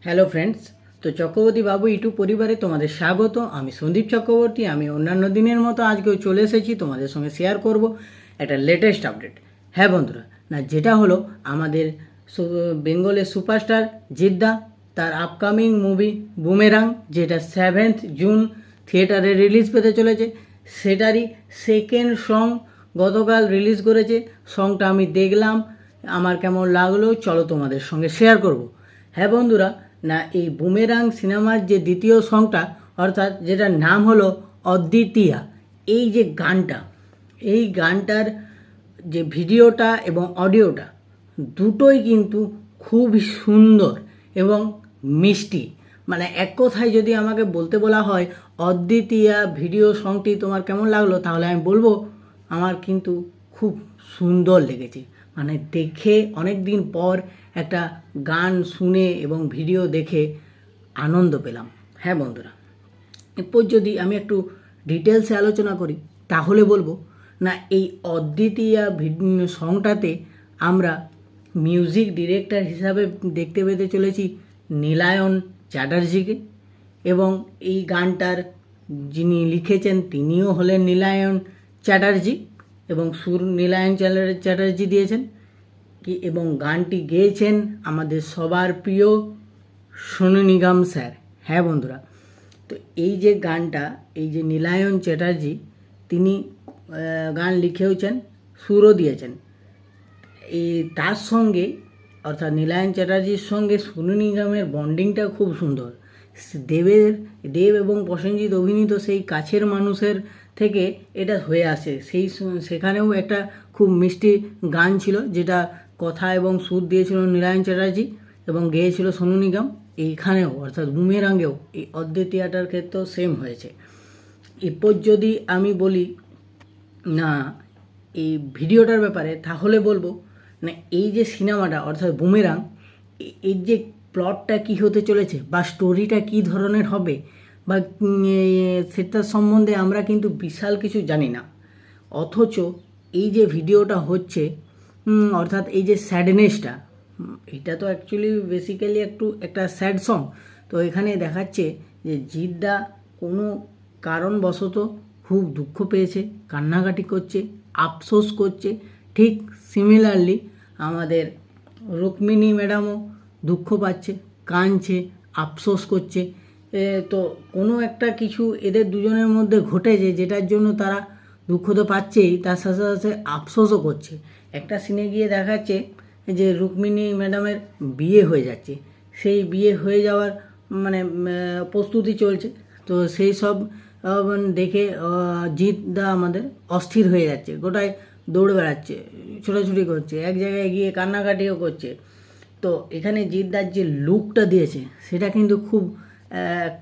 Hello friends, তো চক্রবর্তী বাবু YouTube পরিবারে তোমাদের স্বাগত। আমি সন্দীপ চক্রবর্তী। আমি অন্যান্য দিনের মতো আজকেও চলে এসেছি তোমাদের সঙ্গে শেয়ার করব একটা লেটেস্ট আপডেট। হ্যাঁ বন্ধুরা, যেটা হলো আমাদের বেঙ্গলের সুপারস্টার জিদ্দা, তার আপকামিং মুভি বুমেরাং, যেটা 7th জুন থিয়েটারে রিলিজ পেতে চলেছে, সেটারই সেকেন্ড সং গতকাল রিলিজ করেছে। সংটা আমি দেখলাম, আমার কেমন লাগলো চলো তোমাদের সঙ্গে শেয়ার করব। হ্যাঁ বন্ধুরা, এই বুমেরাং সিনেমার যে দ্বিতীয় সংটা, অর্থাৎ যেটার নাম হলো অদ্বিতীয়া, এই যে গানটা, এই গানটার যে ভিডিওটা এবং অডিওটা দুটোই কিন্তু খুব সুন্দর এবং মিষ্টি। এক কথায় যদি আমাকে বলতে বলা হয় অদ্বিতীয়া ভিডিও সংটি তোমার কেমন লাগলো, তাহলে আমি বলবো আমার কিন্তু খুব সুন্দর লেগেছে। দেখে অনেক দিন পর একটা গান শুনে এবং ভিডিও দেখে আনন্দ পেলাম। হ্যাঁ বন্ধুরা, এরপর যদি আমি একটু ডিটেলসে আলোচনা করি তাহলে বলবো এই অদ্বিতীয়া সংটাতে আমরা মিউজিক ডিরেক্টর হিসাবে দেখতে পেতে চলেছি নীলায়ন চ্যাটার্জিকে, এবং এই গানটার যিনি লিখেছেন তিনিও হলেন নীলায়ন চ্যাটার্জি, এবং সুর নীলায়ন চ্যাটার্জি দিয়েছেন এবং গানটি গেয়েছেন আমাদের সবার প্রিয় সোনু নিগম স্যার। হ্যাঁ বন্ধুরা, তো এই যে গানটা, এই যে নীলায়ন চ্যাটার্জি তিনি গান লিখেওছেন, সুরও দিয়েছেন। তার সঙ্গে অর্থাৎ নীলায়ন চ্যাটার্জির সঙ্গে সোনু নিগমের বন্ডিংটা খুব সুন্দর। দেব এবং প্রসেনজিৎ অভিনীত সেই কাছের মানুষের থেকে এটা হয়ে আসে। সেখানেও একটা খুব মিষ্টি গান ছিল, যেটা কথা এবং সুর দিয়েছিল নীলায়ন চ্যাটার্জি এবং গেয়েছিল সোনু নিগম। এইখানেও অর্থাৎ বুমেরাঙ্গেও এই অদ্বিতীয়াটার ক্ষেত্রেও সেম হয়েছে। এরপর যদি আমি বলি এই ভিডিওটার ব্যাপারে, তাহলে বলবো এই যে সিনেমাটা অর্থাৎ বুমেরাং, এর যে প্লটটা কী হতে চলেছে বা স্টোরিটা কী ধরনের হবে বা সেটার সম্বন্ধে আমরা কিন্তু বিশাল কিছু জানি না। অথচ এই যে ভিডিওটা হচ্ছে, অর্থাৎ এই যে স্যাডনেসটা, এটা তো অ্যাকচুয়ালি বেসিক্যালি একটা স্যাড সং। তো এখানে দেখাচ্ছে যে জিদ্দা কোনো কারণবশত খুব দুঃখ পেয়েছে, কান্নাকাটি করছে, আফসোস করছে। ঠিক সিমিলারলি আমাদের রুক্মিণী ম্যাডামও দুঃখ পাচ্ছে, কাঁদছে, আফসোস করছে। তো কোনো একটা কিছু এদের দুজনের মধ্যে ঘটেছে, যেটার জন্য তারা দুঃখ তো পাচ্ছেই, তার সাথে সাথে আফসোসও করছে। একটা সিনে গিয়ে দেখাচ্ছে যে রুক্মিণী ম্যাডামের বিয়ে হয়ে যাচ্ছে, সেই বিয়ে হয়ে যাওয়ার প্রস্তুতি চলছে। তো সেই সব দেখে জিৎদা আমাদের অস্থির হয়ে যাচ্ছে, গোটায় দৌড়ে বেড়াচ্ছে, ছোটাছুটি করছে, এক জায়গায় গিয়ে কান্নাকাটিও করছে। তো এখানে জিৎদার যে লুকটা দিয়েছে সেটা কিন্তু খুব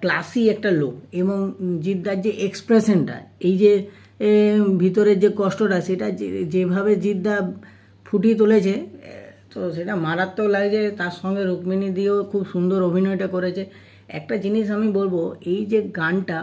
ক্লাসি একটা লুক, এবং জিৎদার যে এক্সপ্রেশনটা, এই যে ভিতরের যে কষ্টটা, সেটা যেভাবে জিৎদা ফুটিয়ে তুলেছে, তো সেটা মারাত্মক লাগছে। তার সঙ্গে রুক্মিণী দিয়েও খুব সুন্দর অভিনয়টা করেছে। একটা জিনিস আমি বলবো, এই যে গানটা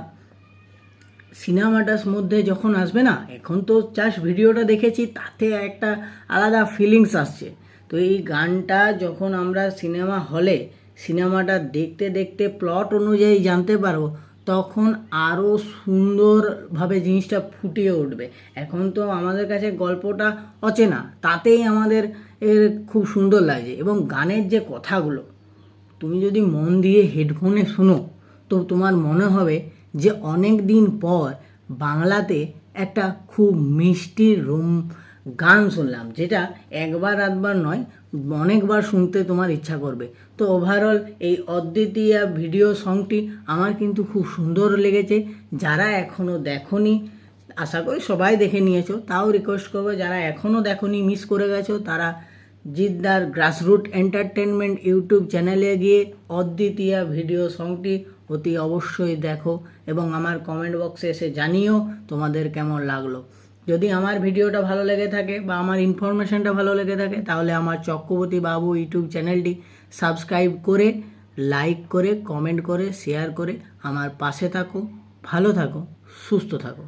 সিনেমাটার মধ্যে যখন আসবে এখন তো জাস্ট ভিডিওটা দেখেছি, তাতে একটা আলাদা ফিলিংস আসছে। তো এই গানটা যখন আমরা সিনেমা হলে সিনেমাটা দেখতে দেখতে প্লট অনুযায়ী জানতে পারবো, তখন আরও সুন্দরভাবে জিনিসটা ফুটিয়ে উঠবে। এখন তো আমাদের কাছে গল্পটা অচেনা, তাতেই আমাদের খুব সুন্দর লাগছে। এবং গানের যে কথাগুলো তুমি যদি মন দিয়ে হেডফোনে শোনো, তো তোমার মনে হবে যে অনেক দিন পর বাংলাতে একটা খুব মিষ্টি গান শুনলাম, যেটা একবার আধবার নয়, অনেকবার শুনতে তোমার ইচ্ছা করবে। তো ওভারঅল এই অদ্বিতীয়া ভিডিও সংটি আমার কিন্তু খুব সুন্দর লেগেছে। যারা এখনও দেখোনি, আশা করি সবাই দেখে নিয়েছো, তাও রিকোয়েস্ট করবো যারা এখনও দেখোনি, মিস করে গেছো, তারা জিদ্দার গ্রাসরুট এন্টারটেনমেন্ট ইউটিউব চ্যানেলে গিয়ে অদ্বিতীয়া ভিডিও সংটি অতি অবশ্যই দেখো এবং আমার কমেন্ট বক্সে এসে জানিও তোমাদের কেমন লাগলো। যদি আমার ভিডিওটা ভালো লেগে থাকে বা আমার ইনফরমেশনটা ভালো লেগে থাকে, তাহলে আমার চক্রবর্তী বাবু ইউটিউব চ্যানেলটি সাবস্ক্রাইব করে, লাইক করে, কমেন্ট করে, শেয়ার করে আমার পাশে থাকো। ভালো থাকো, সুস্থ থাকো।